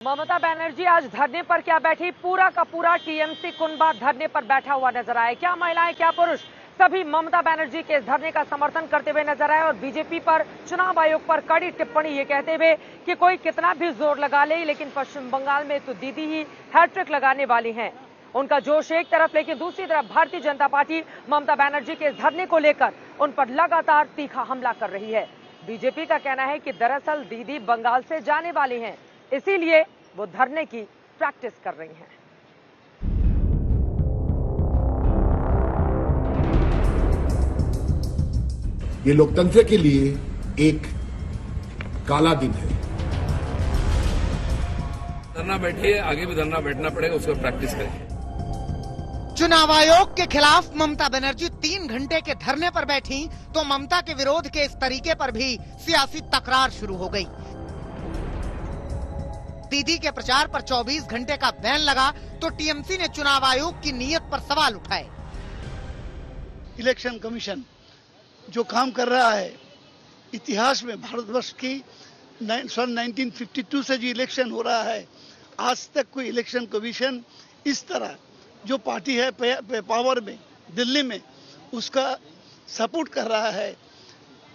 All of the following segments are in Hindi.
ममता बनर्जी आज धरने पर क्या बैठी, पूरा का पूरा टीएमसी कुनबा धरने पर बैठा हुआ नजर आया। क्या महिलाएं क्या पुरुष सभी ममता बनर्जी के इस धरने का समर्थन करते हुए नजर आए और बीजेपी पर, चुनाव आयोग पर कड़ी टिप्पणी ये कहते हुए कि कोई कितना भी जोर लगा ले लेकिन पश्चिम बंगाल में तो दीदी ही हैट्रिक लगाने वाली हैं। उनका जोश एक तरफ, लेकिन दूसरी तरफ भारतीय जनता पार्टी ममता बनर्जी के इस धरने को लेकर उन पर लगातार तीखा हमला कर रही है। बीजेपी का कहना है कि दरअसल दीदी बंगाल से जाने वाली हैं, इसीलिए वो धरने की प्रैक्टिस कर रही हैं। ये लोकतंत्र के लिए एक काला दिन है। धरना बैठिए, आगे भी धरना बैठना पड़ेगा, उसको प्रैक्टिस करें। चुनाव आयोग के खिलाफ ममता बनर्जी 3 घंटे के धरने पर बैठी तो ममता के विरोध के इस तरीके पर भी सियासी तकरार शुरू हो गई। दीदी के प्रचार पर 24 घंटे का बैन लगा तो टीएमसी ने चुनाव आयोग की नीयत पर सवाल उठाए। इलेक्शन कमीशन जो काम कर रहा है, इतिहास में भारतवर्ष की सन 1952 से जो इलेक्शन हो रहा है, आज तक कोई इलेक्शन कमीशन इस तरह जो पार्टी है पावर में दिल्ली में उसका सपोर्ट कर रहा है,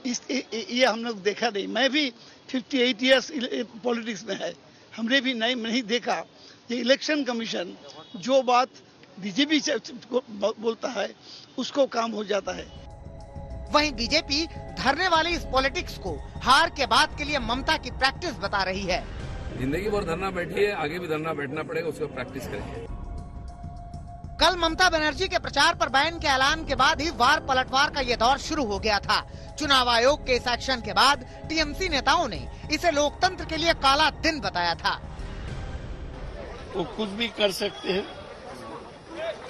ये हम लोग देखा नहीं। मैं भी 58 इयर्स पॉलिटिक्स में है, हमने भी नहीं देखा। ये इलेक्शन कमीशन जो बात बीजेपी से बोलता है उसको काम हो जाता है। वहीं बीजेपी धरने वाली इस पॉलिटिक्स को हार के बाद के लिए ममता की प्रैक्टिस बता रही है। जिंदगी भर धरना बैठिए, आगे भी धरना बैठना पड़ेगा, उसको प्रैक्टिस करें। कल ममता बनर्जी के प्रचार पर बैन के ऐलान के बाद ही वार पलटवार का ये दौर शुरू हो गया था। चुनाव आयोग के इस एक्शन के बाद टीएमसी नेताओं ने इसे लोकतंत्र के लिए काला दिन बताया था। वो कुछ भी कर सकते हैं,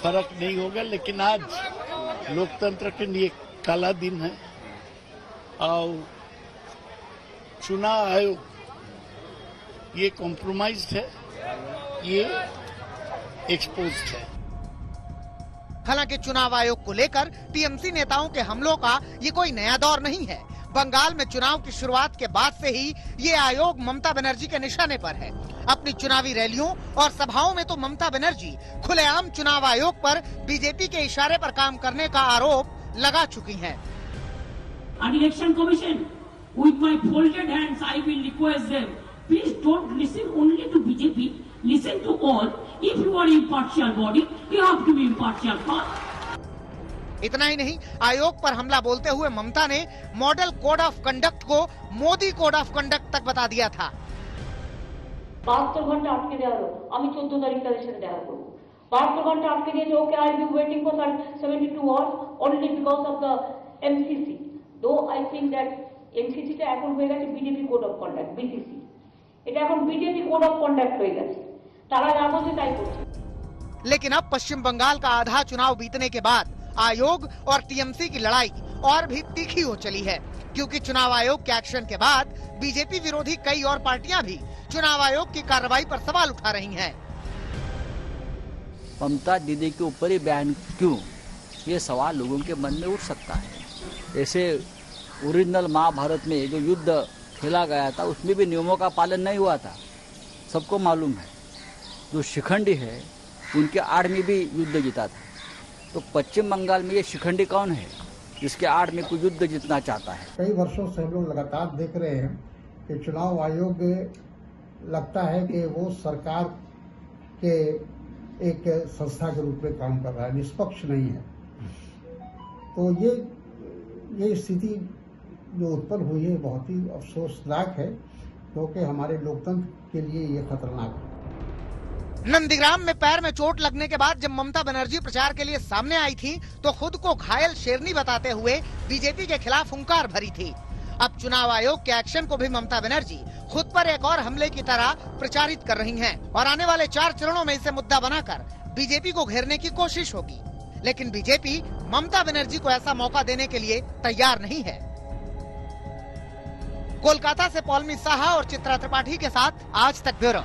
फर्क नहीं होगा, लेकिन आज लोकतंत्र के लिए काला दिन है और चुनाव आयोग ये कॉम्प्रोमाइज्ड है, ये एक्सपोज्ड है। हालांकि चुनाव आयोग को लेकर टीएमसी नेताओं के हमलों का ये कोई नया दौर नहीं है। बंगाल में चुनाव की शुरुआत के बाद से ही ये आयोग ममता बनर्जी के निशाने पर है। अपनी चुनावी रैलियों और सभाओं में तो ममता बनर्जी खुलेआम चुनाव आयोग पर बीजेपी के इशारे पर काम करने का आरोप लगा चुकी हैं। Election commission, with my folded hands, I will request them, please don't listen only to BJP, listen to all. If you are impartial body, you have to be impartial first. इतना ही नहीं, आयोग पर हमला बोलते हुए ममता ने मॉडल कोड ऑफ कंडक्ट को मोदी कोड ऑफ कंडक्ट तक बता दिया था। 72 ঘন্টা আটকে দেওয়া হলো, আমি 14 তারিখ তাদের সাথে দেখা করব। 72 ঘন্টা আটকে দিয়েছে, okay I be waiting for 72 hours only because of the MCC. Though I think that MCC টা এখন হয়ে গেছে BJP code of conduct, BCC। এটা এখন বিজেপি কোড অফ কন্ডাক্ট হয়ে গেছে, তারা যা বলছে তাই করছে। लेकिन अब पश्चिम बंगाल का आधा चुनाव बीतने के बाद आयोग और टीएमसी की लड़ाई और भी तीखी हो चली है, क्योंकि चुनाव आयोग के एक्शन के बाद बीजेपी विरोधी कई और पार्टियां भी चुनाव आयोग की कार्रवाई पर सवाल उठा रही हैं। ममता दीदी के ऊपर ही बैन क्यों, ये सवाल लोगों के मन में उठ सकता है। ऐसे ओरिजिनल महाभारत में जो युद्ध खेला गया था उसमें भी नियमों का पालन नहीं हुआ था, सबको मालूम है। जो शिखंडी है उनके आड़ में भी युद्ध जीता था, तो पश्चिम बंगाल में ये शिखंडी कौन है जिसके आड़ में कोई युद्ध जीतना चाहता है। कई वर्षों से हम लोग लगातार देख रहे हैं कि चुनाव आयोग लगता है कि वो सरकार के एक संस्था के रूप में काम कर रहा है, निष्पक्ष नहीं है। तो ये स्थिति जो उत्पन्न हुई है बहुत ही अफसोसनाक है, क्योंकि हमारे लोकतंत्र के लिए ये खतरनाक है। नंदीग्राम में पैर में चोट लगने के बाद जब ममता बनर्जी प्रचार के लिए सामने आई थी तो खुद को घायल शेरनी बताते हुए बीजेपी के खिलाफ हुंकार भरी थी। अब चुनाव आयोग के एक्शन को भी ममता बनर्जी खुद पर एक और हमले की तरह प्रचारित कर रही हैं और आने वाले 4 चरणों में इसे मुद्दा बनाकर बीजेपी को घेरने की कोशिश होगी। लेकिन बीजेपी ममता बनर्जी को ऐसा मौका देने के लिए तैयार नहीं है। कोलकाता से पौलमी साहा और चित्रा त्रिपाठी के साथ आज तक ब्यूरो।